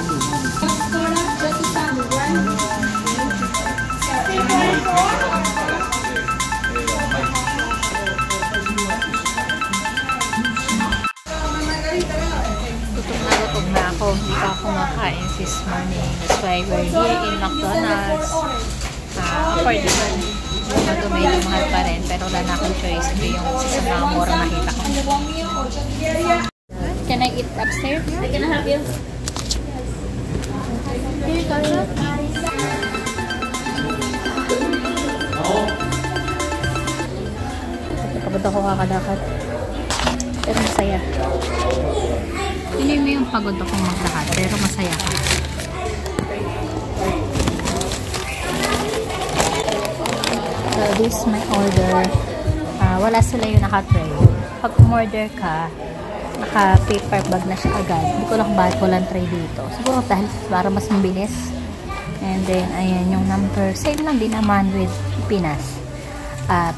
Gutom na ako. Hindi pa ako makain this morning. That's why we're here in McDonald's. Affordable. Although medyo mahal pa rin. Pero wala na akong choice. Ito yung isa sa mga mura nakita ko. Can I eat upstairs? I can help you. Here, Carla. Kapag ako kakalakad. Pero masaya. Hindi mo yung pagod akong maglakad. Pero masaya ka. So, this is my order. Wala sila yung naka-tray. Pag umorder ka, naka-paper bag na siya agad. Hindi ko lang bakit walang tray dito. Siguro dahil para mas mabilis. And then, ayan yung number. Same lang din naman with Pinas.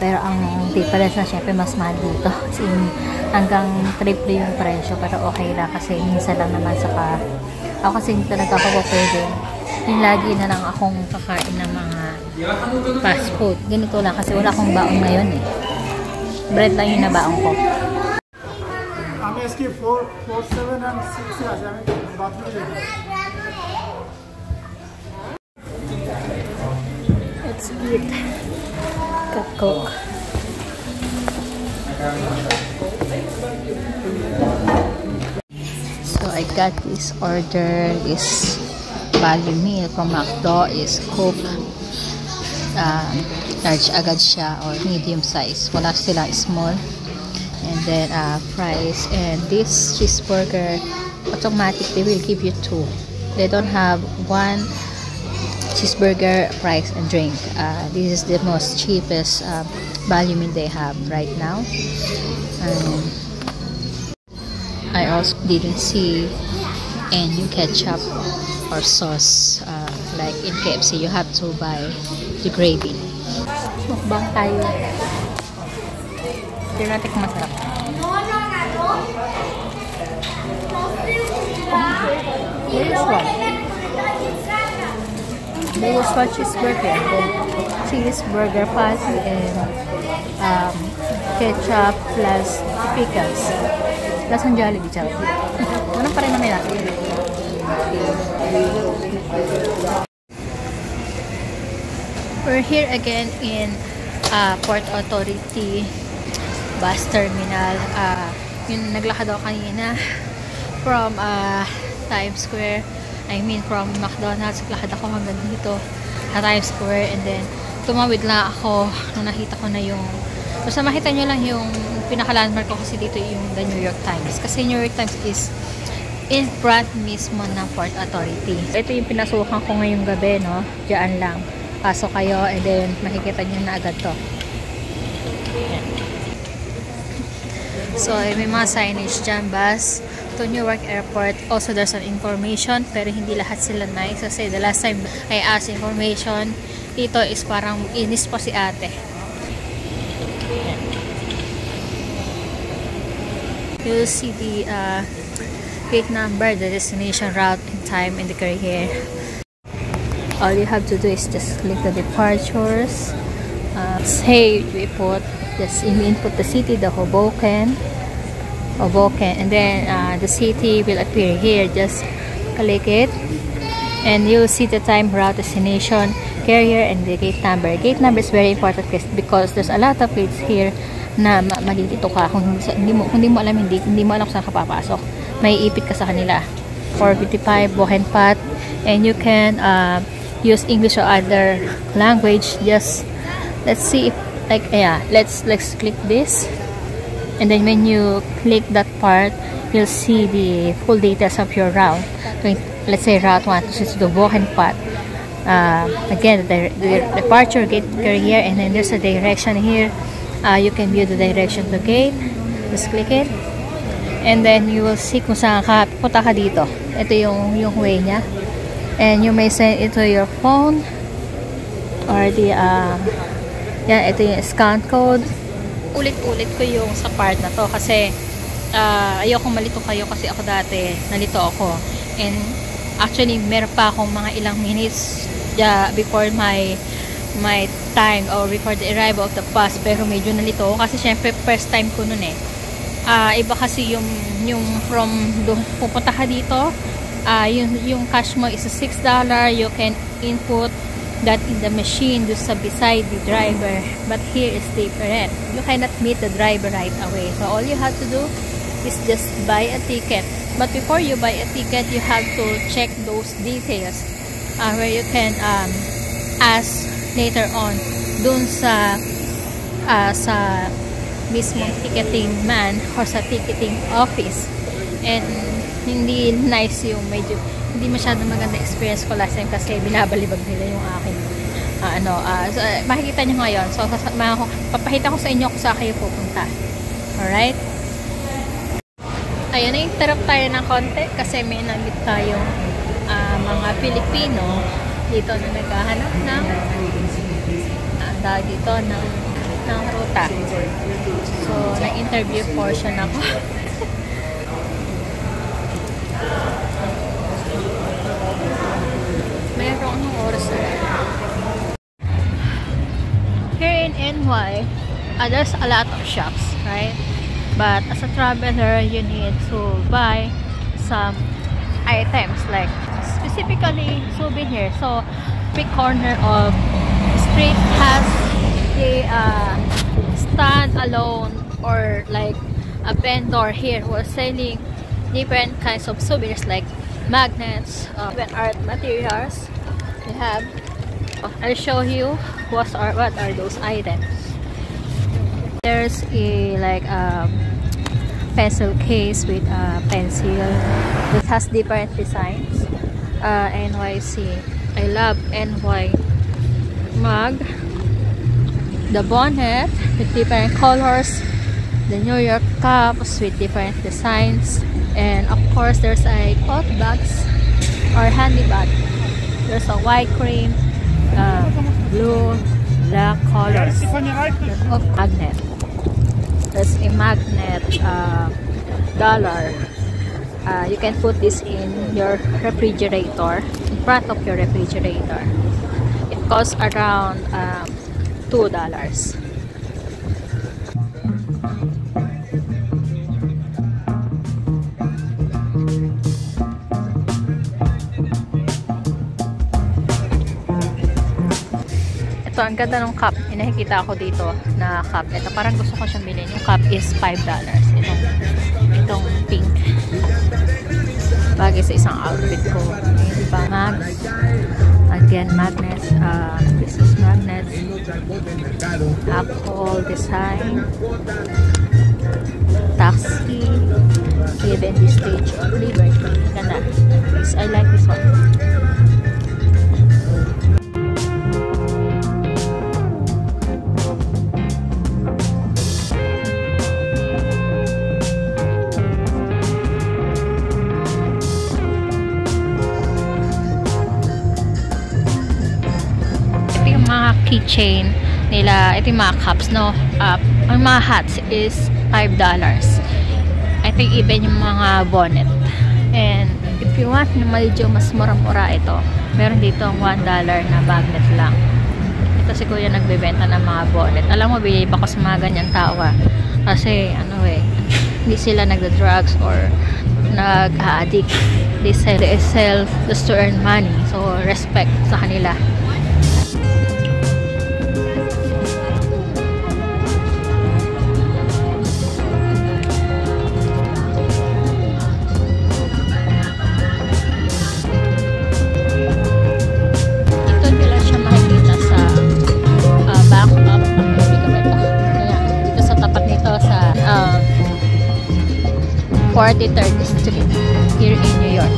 Pero ang difference na syempre mas mahal dito. Kasi hanggang triple yung presyo. Pero okay lang kasi minsan lang naman saka ako kasi hindi talaga ako pwede. Yung lagi na lang akong kakain ng mga fast food. Ganito lang kasi wala akong baon ngayon eh. Bread lang yung nabaon ko. I'm asking 4, 7 and 6 years. I mean, bathroom. Let's eat. Got Coke. So I got this order. Is value meal from McDo is Coke. Large agad siya or medium size. Wala sila small. And then fries. And this cheeseburger, automatic they will give you 2. They don't have 1 cheeseburger, fries, and drink. This is the most cheapest value meal they have right now. I also didn't see any ketchup or sauce like in KFC. You have to buy the gravy. Mukbang tayo. Tignan natin kung masarap. There was one cheeseburger, cheeseburger patty and ketchup plus pickles. Plus ang Jollibee charot. Ano pa rin namin natin? We're here again in Port Authority bus terminal. Yung naglakad ako kanina from Times Square. I mean from McDonald's. Naglakad ako hanggang dito sa Times Square and then tumawid lang ako nung nakita ko na yung basta makita nyo lang yung pinaka-landmark ko kasi dito yung the New York Times. Kasi New York Times is in front mismo ng Port Authority. Ito yung pinasukan ko ngayong gabi, no? Diyan lang. Pasok kayo and then makikita nyo na agad to. Ayan. So, may mga signage dyan, bus to Newark Airport. Also, there's an information, pero hindi lahat sila nice. Kasi the last time I asked information, dito is parang inis pa si ate. You'll see the gate number, the destination, route, and time, and the career. All you have to do is just click the departures. Say we put just input the city, the Hoboken, and then the city will appear here. Just click it, and you'll see the time, route, destination, carrier, and the gate number. Gate number is very important because there's a lot of gates here na malilito ka kung hindi mo alam saan ka papasok. May ipit ka sa kanila. 455 Bohen Path, and you can use English or other language. Just let's see if like let's click this, and then when you click that part, you'll see the full details of your route. Let's say route 1 to the Bohen Path. Again, the departure gate carrier, and then there's a direction here. You can view the direction to gate. Just click it, and then you will see kung saan ka punta ka dito. Ito yung way niya, and you may send it to your phone or the yan, ito yung scan code. Ulit-ulit ko yung sa part na to kasi ayokong malito kayo kasi ako dati nalito ako, and Actually, meron pa akong mga ilang minutes before my time or before the arrival of the bus, pero medyo nalito ako kasi syempre first time ko nun eh. Iba kasi yung from doon pupunta ka dito, yung cash mo is $6. You can input that in the machine just beside the driver, but here is different. You cannot meet the driver right away, so all you have to do is just buy a ticket. But before you buy a ticket, you have to check those details where you can ask later on dun sa mismong ticketing man or sa ticketing office. And hindi nice yung medyo hindi masyadong maganda experience ko last time kasi binabalibag nila yung akin so, makikita nyo ngayon. So papakita ko sa inyo kung saan kayo pupunta. Alright, ayun, na-interrupt tayo ng konti kasi may nagit tayong mga Pilipino dito na naghahanap ng dito ng ruta. So na-interview portion ako. Mayroon ng oras na. Here in NY, there's a lot of shops, right? But as a traveler, you need to buy some items like specifically souvenir. So, big corner of street has a stand alone or like a vendor here who are selling different kinds of souvenirs like magnets, even art materials. We have. I'll show you what are those items. There's a like pencil case with a pencil that has different designs. NYC. I love NY mug. The bonnet with different colors. The New York cups with different designs. And of course, there's a cloth bags or handy bag. There's a white cream, blue, black colors of magnet. There's a magnet dollar. You can put this in your refrigerator, in front of your refrigerator. It costs around $2. Ito, ang ganda ng cup. Nakikita ako dito na cup. Ito, parang gusto ko siyang bilhin. Yung cup is $5. Itong pink. Bagay sa isang outfit ko. Diba? Mags. Again, magnets. This is magnets. Apple design. Taxi. Even the Stage of Liberty. Ganda. I like this one. Keychain nila, ito yung mga cups, no? Ang mga hats is $5. I think even yung mga bonnet. And if you want na medyo mas mura-mura ito, meron dito ang $1 na magnet lang. Ito si kuya nagbebenta ng mga bonnet. Alam mo, bilib ako sa mga ganyan tao kasi ano hindi sila nagda-drugs or nag-addict. They sell just to earn money. So respect sa kanila. Sa 43rd Street here in New York.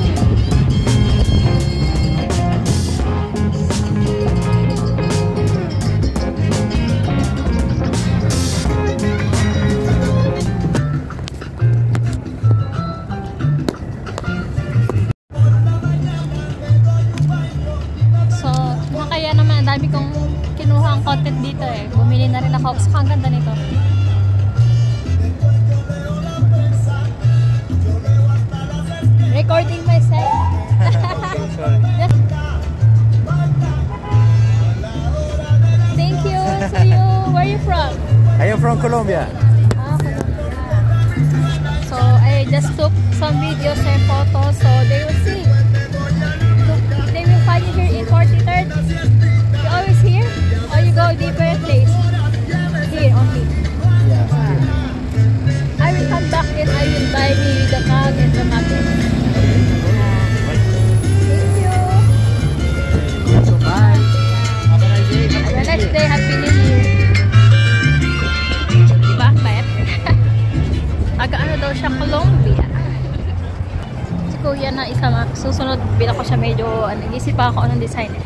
So, kaya naman ang dami kong kinuha ang content dito bumili na rin ako. So, ang ganda nito. Recording myself. am from Colombia. Ah, Colombia. So I just took some videos and photos, so they will see. They will find you here in 43rd. You always here, or you go different place? Here only. Yeah. I will come back and I will buy me the mug and the magnet. Thank you. So bye. Have a nice day. Have a nice day. Happy New Year. Diba? Bayat. Aga-ano daw siya, Colombia. Si Kuya na isa susunod, bila ko siya medyo, isip pa ako anong design eh.